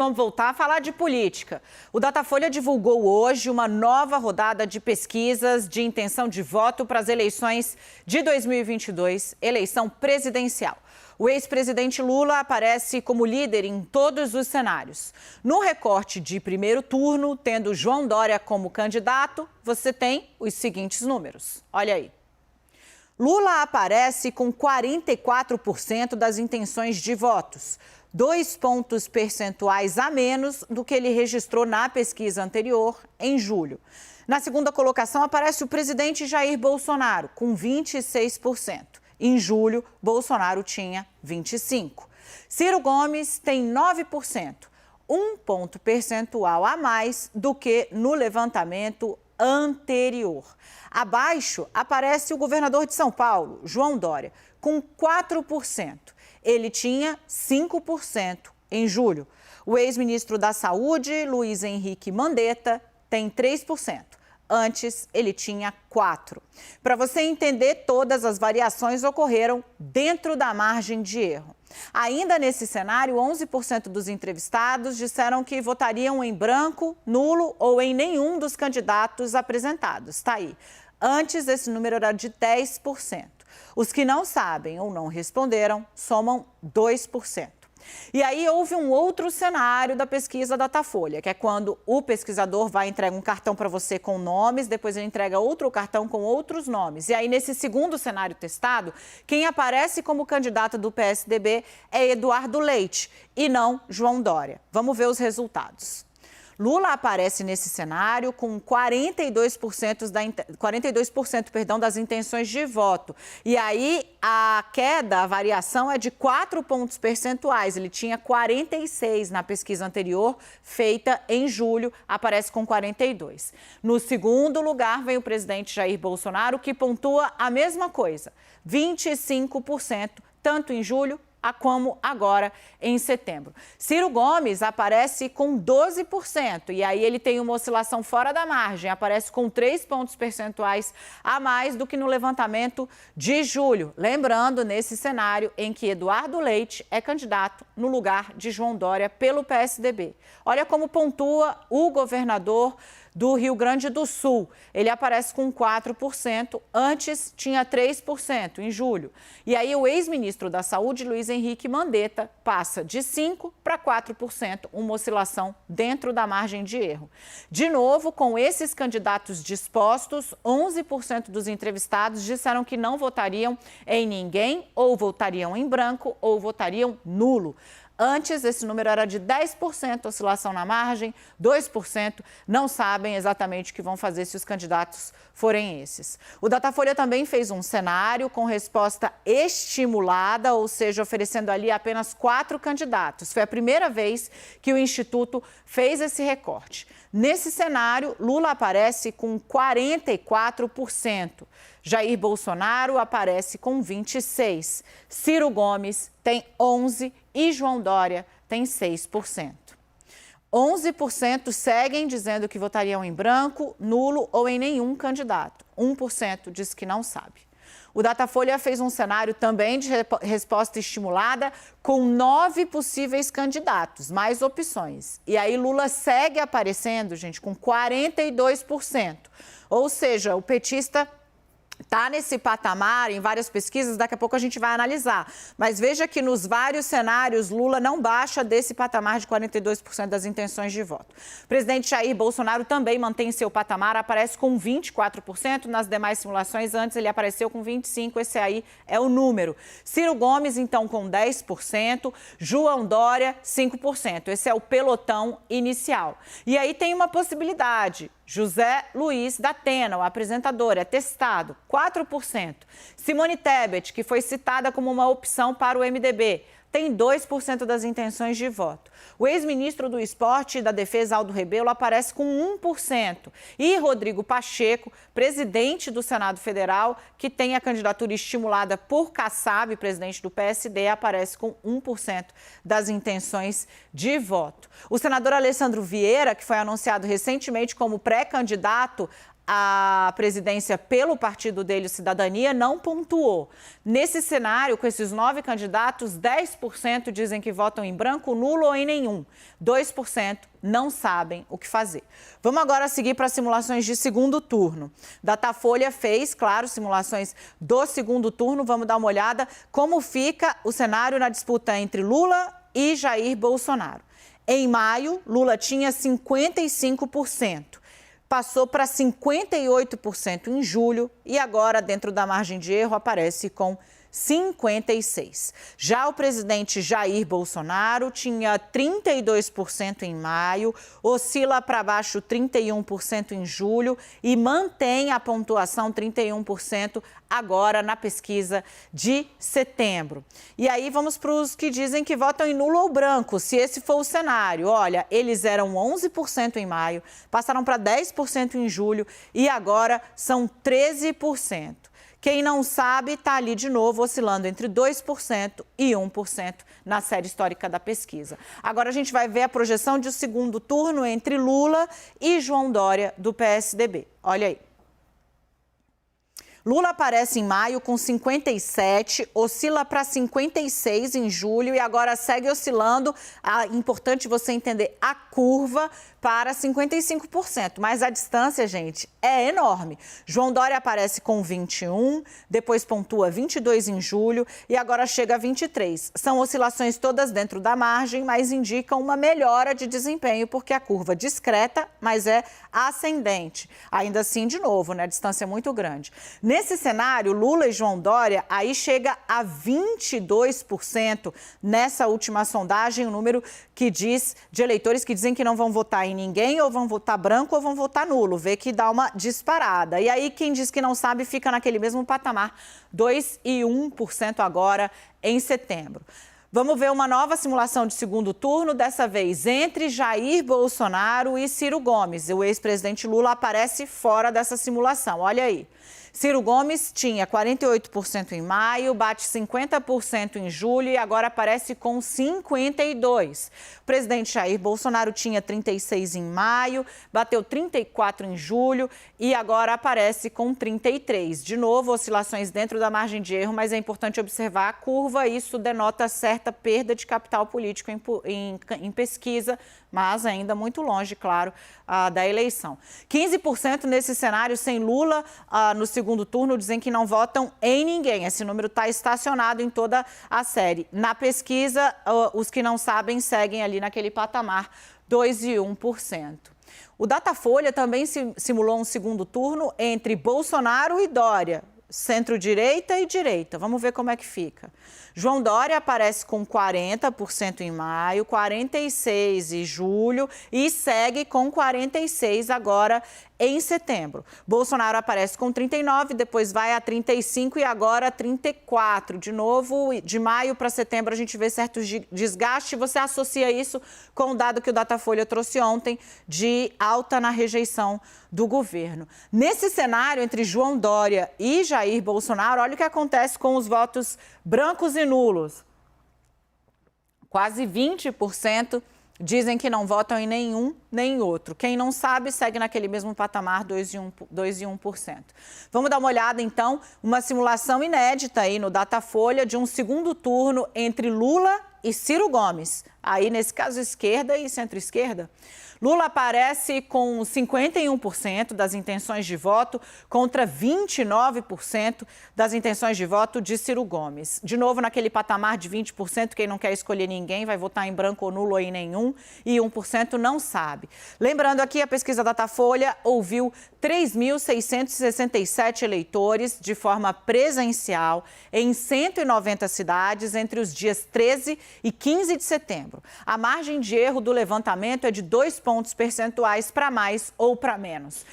Vamos voltar a falar de política. O Datafolha divulgou hoje uma nova rodada de pesquisas de intenção de voto para as eleições de 2022, eleição presidencial. O ex-presidente Lula aparece como líder em todos os cenários. No recorte de primeiro turno, tendo João Dória como candidato, você tem os seguintes números. Olha aí. Lula aparece com 44% das intenções de votos, 2 pontos percentuais a menos do que ele registrou na pesquisa anterior, em julho. Na segunda colocação aparece o presidente Jair Bolsonaro, com 26%. Em julho, Bolsonaro tinha 25%. Ciro Gomes tem 9%, 1 ponto percentual a mais do que no levantamento anterior. Abaixo aparece o governador de São Paulo, João Dória, com 4%. Ele tinha 5% em julho. O ex-ministro da Saúde, Luiz Henrique Mandetta, tem 3%. Antes, ele tinha 4%. Para você entender, todas as variações ocorreram dentro da margem de erro. Ainda nesse cenário, 11% dos entrevistados disseram que votariam em branco, nulo ou em nenhum dos candidatos apresentados. Está aí. Antes, esse número era de 10%. Os que não sabem ou não responderam somam 2%. E aí houve um outro cenário da pesquisa Datafolha, que é quando o pesquisador vai entregar um cartão para você com nomes, depois ele entrega outro cartão com outros nomes. E aí, nesse segundo cenário testado, quem aparece como candidato do PSDB é Eduardo Leite e não João Dória. Vamos ver os resultados. Lula aparece nesse cenário com 42%, 42% das intenções de voto. E aí a queda, a variação é de 4 pontos percentuais. Ele tinha 46 na pesquisa anterior, feita em julho, aparece com 42. No segundo lugar vem o presidente Jair Bolsonaro, que pontua a mesma coisa, 25%, tanto em julho como agora em setembro. Ciro Gomes aparece com 12% e aí ele tem uma oscilação fora da margem, aparece com 3 pontos percentuais a mais do que no levantamento de julho. Lembrando, nesse cenário em que Eduardo Leite é candidato no lugar de João Dória pelo PSDB. Olha como pontua o governador do Rio Grande do Sul. Ele aparece com 4%, antes tinha 3% em julho. E aí o ex-ministro da Saúde, Luiz Henrique Mandetta, passa de 5% para 4%, uma oscilação dentro da margem de erro. De novo, com esses candidatos dispostos, 11% dos entrevistados disseram que não votariam em ninguém, ou votariam em branco, ou votariam nulo. Antes, esse número era de 10%, oscilação na margem, 2% não sabem exatamente o que vão fazer se os candidatos forem esses. O Datafolha também fez um cenário com resposta estimulada, ou seja, oferecendo ali apenas 4 candidatos. Foi a primeira vez que o Instituto fez esse recorte. Nesse cenário, Lula aparece com 44%. Jair Bolsonaro aparece com 26%. Ciro Gomes tem 11% e João Dória tem 6%. 11% seguem dizendo que votariam em branco, nulo ou em nenhum candidato. 1% diz que não sabe. O Datafolha fez um cenário também de resposta estimulada com 9 possíveis candidatos, mais opções. E aí Lula segue aparecendo, gente, com 42%. Ou seja, o petista está nesse patamar em várias pesquisas, daqui a pouco a gente vai analisar. Mas veja que nos vários cenários, Lula não baixa desse patamar de 42% das intenções de voto. O presidente Jair Bolsonaro também mantém seu patamar, aparece com 24%. Nas demais simulações, antes ele apareceu com 25%, esse aí é o número. Ciro Gomes, então, com 10%, João Dória, 5%. Esse é o pelotão inicial. E aí tem uma possibilidade. José Luiz da Atena, o apresentador, é testado, 4%. Simone Tebet, que foi citada como uma opção para o MDB, tem 2% das intenções de voto. O ex-ministro do Esporte e da Defesa, Aldo Rebelo, aparece com 1%. E Rodrigo Pacheco, presidente do Senado Federal, que tem a candidatura estimulada por Kassab, presidente do PSD, aparece com 1% das intenções de voto. O senador Alessandro Vieira, que foi anunciado recentemente como pré-candidato a presidência pelo partido dele, Cidadania, não pontuou. Nesse cenário, com esses 9 candidatos, 10% dizem que votam em branco, nulo ou em nenhum. 2% não sabem o que fazer. Vamos agora seguir para simulações de segundo turno. Datafolha fez, claro, simulações do segundo turno. Vamos dar uma olhada como fica o cenário na disputa entre Lula e Jair Bolsonaro. Em maio, Lula tinha 55%. Passou para 58% em julho e agora, dentro da margem de erro, aparece com 56%. Já o presidente Jair Bolsonaro tinha 32% em maio, oscila para baixo 31% em julho e mantém a pontuação 31% agora na pesquisa de setembro. E aí vamos para os que dizem que votam em nulo ou branco, se esse for o cenário. Olha, eles eram 11% em maio, passaram para 10% em julho e agora são 13%. Quem não sabe está ali de novo oscilando entre 2% e 1% na série histórica da pesquisa. Agora a gente vai ver a projeção de segundo turno entre Lula e João Dória, do PSDB. Olha aí. Lula aparece em maio com 57, oscila para 56 em julho e agora segue oscilando. É importante você entender a curva para 55%, mas a distância, gente, é enorme. João Dória aparece com 21, depois pontua 22 em julho e agora chega a 23. São oscilações todas dentro da margem, mas indicam uma melhora de desempenho, porque a curva discreta, mas é ascendente. Ainda assim, de novo, né, a distância é muito grande. Nesse cenário, Lula e João Dória, aí chega a 22% nessa última sondagem, o número que diz de eleitores que dizem que não vão votar em ninguém, ou vão votar branco ou vão votar nulo. Vê que dá uma disparada. E aí quem diz que não sabe fica naquele mesmo patamar, 2% e 1% agora em setembro. Vamos ver uma nova simulação de segundo turno, dessa vez entre Jair Bolsonaro e Ciro Gomes. O ex-presidente Lula aparece fora dessa simulação, olha aí. Ciro Gomes tinha 48% em maio, bate 50% em julho e agora aparece com 52%. O presidente Jair Bolsonaro tinha 36% em maio, bateu 34% em julho e agora aparece com 33%. De novo, oscilações dentro da margem de erro, mas é importante observar a curva. Isso denota certa perda de capital político em pesquisa, mas ainda muito longe, claro, da eleição. 15% nesse cenário sem Lula no segundo turno dizem que não votam em ninguém. Esse número está estacionado em toda a série. Na pesquisa, os que não sabem seguem ali naquele patamar, 2% e 1%. O Datafolha também simulou um segundo turno entre Bolsonaro e Dória, centro-direita e direita. Vamos ver como é que fica. João Dória aparece com 40% em maio, 46% em julho e segue com 46% agora em setembro. Bolsonaro aparece com 39%, depois vai a 35% e agora 34%. De novo, de maio para setembro a gente vê certo desgaste. Você associa isso com o dado que o Datafolha trouxe ontem de alta na rejeição do governo. Nesse cenário entre João Dória e Jair Bolsonaro, olha o que acontece com os votos brancos e nulos. Quase 20% dizem que não votam em nenhum nem outro. Quem não sabe segue naquele mesmo patamar, 2% e 1%. Vamos dar uma olhada, então, uma simulação inédita aí no Datafolha de um segundo turno entre Lula e Ciro Gomes. Aí, nesse caso, esquerda e centro-esquerda. Lula aparece com 51% das intenções de voto contra 29% das intenções de voto de Ciro Gomes. De novo, naquele patamar de 20%, quem não quer escolher ninguém vai votar em branco ou nulo ou em nenhum, e 1% não sabe. Lembrando aqui, a pesquisa Datafolha ouviu 3.667 eleitores de forma presencial em 190 cidades entre os dias 13 e 15 de setembro. A margem de erro do levantamento é de 2 pontos percentuais para mais ou para menos.